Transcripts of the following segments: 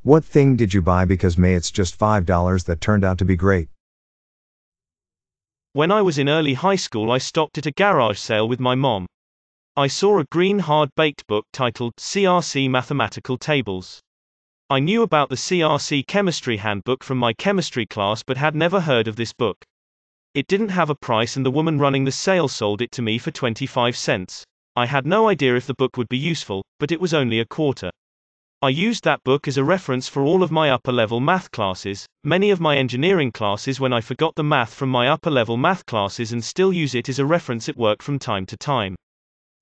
What thing did you buy because it's just $5 that turned out to be great? When I was in early high school, I stopped at a garage sale with my mom. I saw a green hard-baked book titled CRC Mathematical Tables. I knew about the CRC Chemistry Handbook from my chemistry class but had never heard of this book. It didn't have a price and the woman running the sale sold it to me for 25 cents. I had no idea if the book would be useful, but it was only a quarter. I used that book as a reference for all of my upper-level math classes, many of my engineering classes when I forgot the math from my upper-level math classes, and still use it as a reference at work from time to time.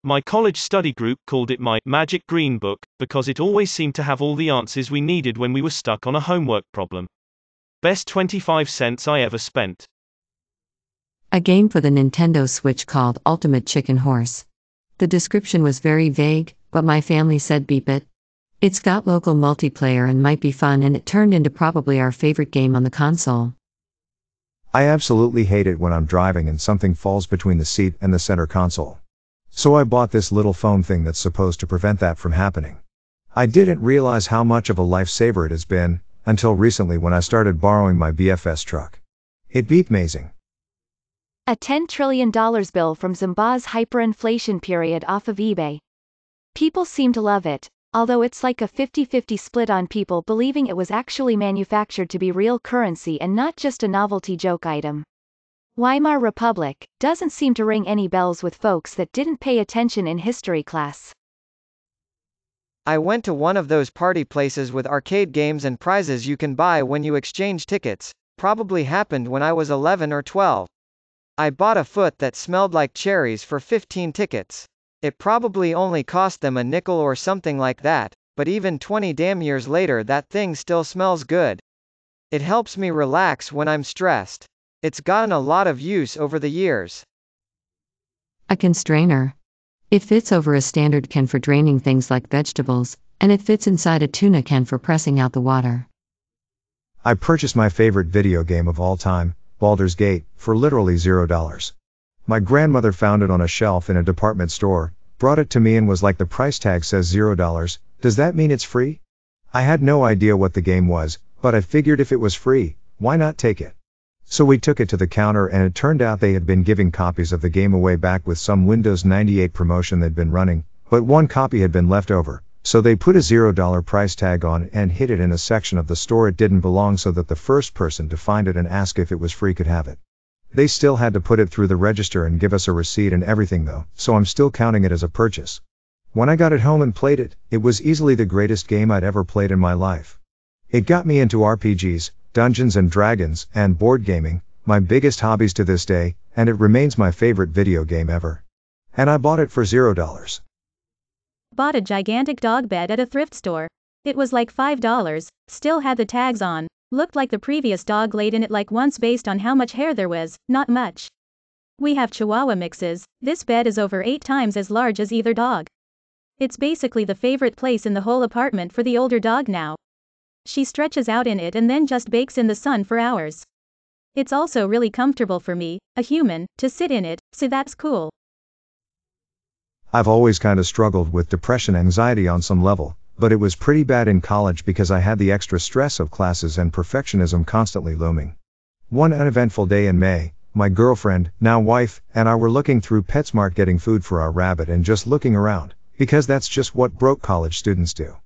My college study group called it my magic green book, because it always seemed to have all the answers we needed when we were stuck on a homework problem. Best 25 cents I ever spent. A game for the Nintendo Switch called Ultimate Chicken Horse. The description was very vague, but my family said beep it. It's got local multiplayer and might be fun, and it turned into probably our favorite game on the console. I absolutely hate it when I'm driving and something falls between the seat and the center console. So I bought this little foam thing that's supposed to prevent that from happening. I didn't realize how much of a lifesaver it has been, until recently when I started borrowing my BFS truck. It beat amazing. A $10 trillion bill from Zimbabwe's hyperinflation period off of eBay. People seem to love it, although it's like a 50-50 split on people believing it was actually manufactured to be real currency and not just a novelty joke item. Weimar Republic doesn't seem to ring any bells with folks that didn't pay attention in history class. I went to one of those party places with arcade games and prizes you can buy when you exchange tickets. Probably happened when I was 11 or 12. I bought a foot that smelled like cherries for 15 tickets. It probably only cost them a nickel or something like that, but even 20 damn years later that thing still smells good. It helps me relax when I'm stressed. It's gotten a lot of use over the years. A constrainer. It fits over a standard can for draining things like vegetables, and it fits inside a tuna can for pressing out the water. I purchased my favorite video game of all time, Baldurs Gate, for literally $0. My grandmother found it on a shelf in a department store, brought it to me and was like, the price tag says $0, does that mean it's free? I had no idea what the game was, but I figured if it was free, why not take it? So we took it to the counter and it turned out they had been giving copies of the game away back with some Windows 98 promotion they'd been running, but one copy had been left over, so they put a $0 price tag on it and hid it in a section of the store it didn't belong so that the first person to find it and ask if it was free could have it. They still had to put it through the register and give us a receipt and everything though, so I'm still counting it as a purchase. When I got it home and played it, it was easily the greatest game I'd ever played in my life. It got me into RPGs, Dungeons and Dragons, and board gaming, my biggest hobbies to this day, and it remains my favorite video game ever. And I bought it for $0. Bought a gigantic dog bed at a thrift store. It was like $5, still had the tags on. Looked like the previous dog laid in it like once based on how much hair there was, not much. We have Chihuahua mixes. This bed is over 8 times as large as either dog. It's basically the favorite place in the whole apartment for the older dog now. She stretches out in it and then just bakes in the sun for hours. It's also really comfortable for me, a human, to sit in it, so that's cool. I've always kinda struggled with depression anxiety on some level, but it was pretty bad in college because I had the extra stress of classes and perfectionism constantly looming. One uneventful day in May, my girlfriend, now wife, and I were looking through PetSmart getting food for our rabbit and just looking around, because that's just what broke college students do.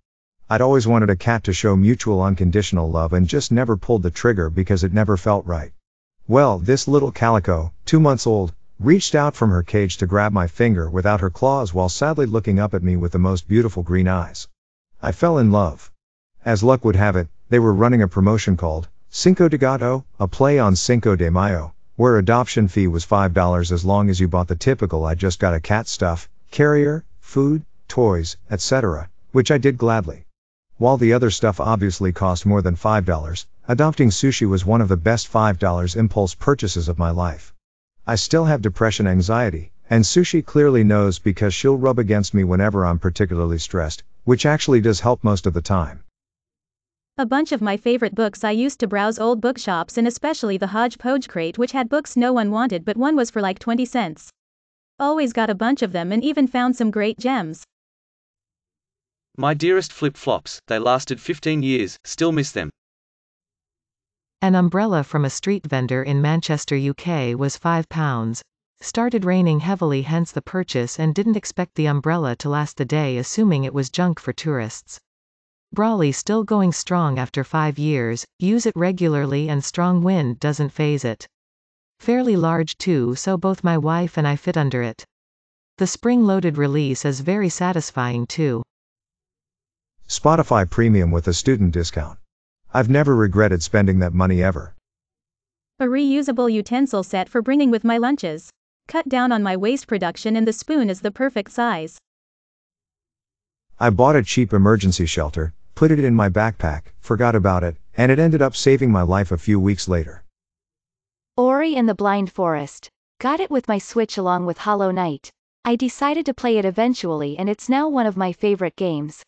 I'd always wanted a cat to show mutual unconditional love and just never pulled the trigger because it never felt right. Well, this little calico, 2 months old, reached out from her cage to grab my finger without her claws while sadly looking up at me with the most beautiful green eyes. I fell in love. As luck would have it, they were running a promotion called Cinco de Gato, a play on Cinco de Mayo, where adoption fee was $5 as long as you bought the typical I just got a cat stuff, carrier, food, toys, etc., which I did gladly. While the other stuff obviously cost more than $5, adopting sushi was one of the best $5 impulse purchases of my life. I still have depression anxiety, and sushi clearly knows because she'll rub against me whenever I'm particularly stressed, which actually does help most of the time. A bunch of my favorite books. I used to browse old bookshops and especially the Hodgepodge crate, which had books no one wanted but one was for like 20 cents. Always got a bunch of them and even found some great gems. My dearest flip-flops, they lasted 15 years, still miss them. An umbrella from a street vendor in Manchester, UK was £5. Started raining heavily, hence the purchase, and didn't expect the umbrella to last the day, assuming it was junk for tourists. Brawley still going strong after 5 years, use it regularly and strong wind doesn't faze it. Fairly large too, so both my wife and I fit under it. The spring-loaded release is very satisfying too. Spotify Premium with a student discount. I've never regretted spending that money ever. A reusable utensil set for bringing with my lunches. Cut down on my waste production and the spoon is the perfect size. I bought a cheap emergency shelter, put it in my backpack, forgot about it, and it ended up saving my life a few weeks later. Ori and the Blind Forest. Got it with my Switch along with Hollow Knight. I decided to play it eventually and it's now one of my favorite games.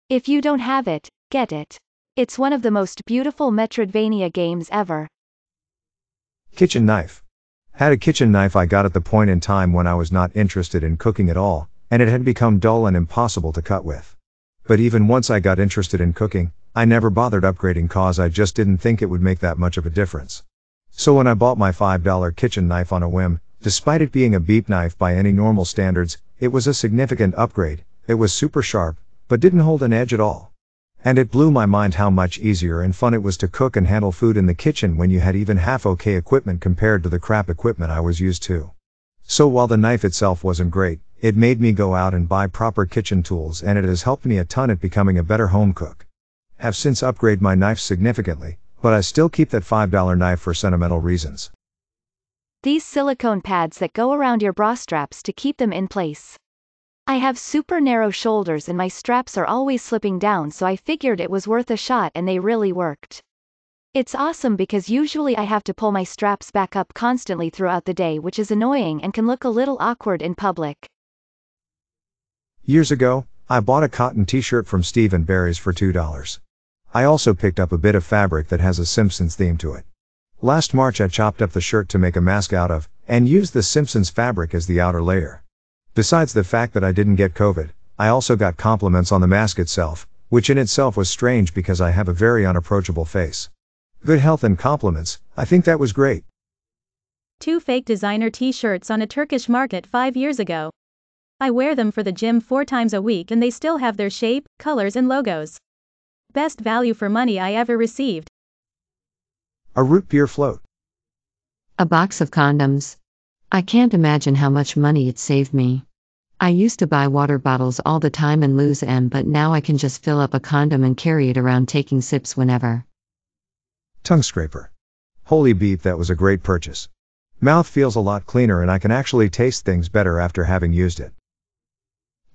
If you don't have it, get it. It's one of the most beautiful Metroidvania games ever. Kitchen knife. Had a kitchen knife I got at the point in time when I was not interested in cooking at all, and it had become dull and impossible to cut with. But even once I got interested in cooking, I never bothered upgrading cause I just didn't think it would make that much of a difference. So when I bought my $5 kitchen knife on a whim, despite it being a beep knife by any normal standards, it was a significant upgrade. It was super sharp, but didn't hold an edge at all. And it blew my mind how much easier and fun it was to cook and handle food in the kitchen when you had even half okay equipment compared to the crap equipment I was used to. So while the knife itself wasn't great, it made me go out and buy proper kitchen tools, and it has helped me a ton at becoming a better home cook. Have since upgraded my knife significantly, but I still keep that $5 knife for sentimental reasons. These silicone pads that go around your bra straps to keep them in place. I have super narrow shoulders and my straps are always slipping down, so I figured it was worth a shot and they really worked. It's awesome because usually I have to pull my straps back up constantly throughout the day, which is annoying and can look a little awkward in public. Years ago, I bought a cotton t-shirt from Steve & Barry's for $2. I also picked up a bit of fabric that has a Simpsons theme to it. Last March I chopped up the shirt to make a mask out of, and used the Simpsons fabric as the outer layer. Besides the fact that I didn't get COVID, I also got compliments on the mask itself, which in itself was strange because I have a very unapproachable face. Good health and compliments, I think that was great. 2 fake designer t-shirts on a Turkish market 5 years ago. I wear them for the gym 4 times a week and they still have their shape, colors and logos. Best value for money I ever received. A root beer float. A box of condoms. I can't imagine how much money it saved me. I used to buy water bottles all the time and lose them, but now I can just fill up a condom and carry it around taking sips whenever. Tongue scraper. Holy beep, that was a great purchase. Mouth feels a lot cleaner and I can actually taste things better after having used it.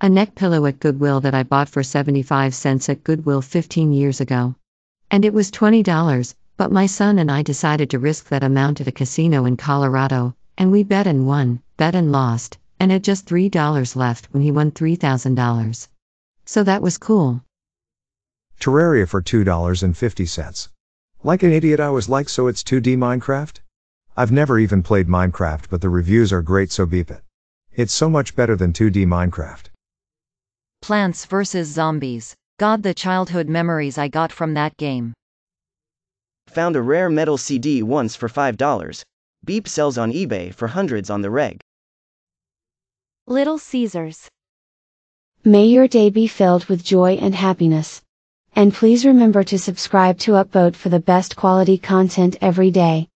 A neck pillow at Goodwill that I bought for 75 cents at Goodwill 15 years ago. And it was $20, but my son and I decided to risk that amount at a casino in Colorado, and we bet and won, bet and lost, and had just $3 left when he won $3,000. So that was cool. Terraria for $2.50. Like an idiot I was like, so it's 2D Minecraft? I've never even played Minecraft, but the reviews are great, so beep it. It's so much better than 2D Minecraft. Plants vs. Zombies. God, the childhood memories I got from that game. Found a rare metal CD once for $5. Beep sells on eBay for hundreds on the reg. Little Caesars. May your day be filled with joy and happiness. And please remember to subscribe to Upvote for the best quality content every day.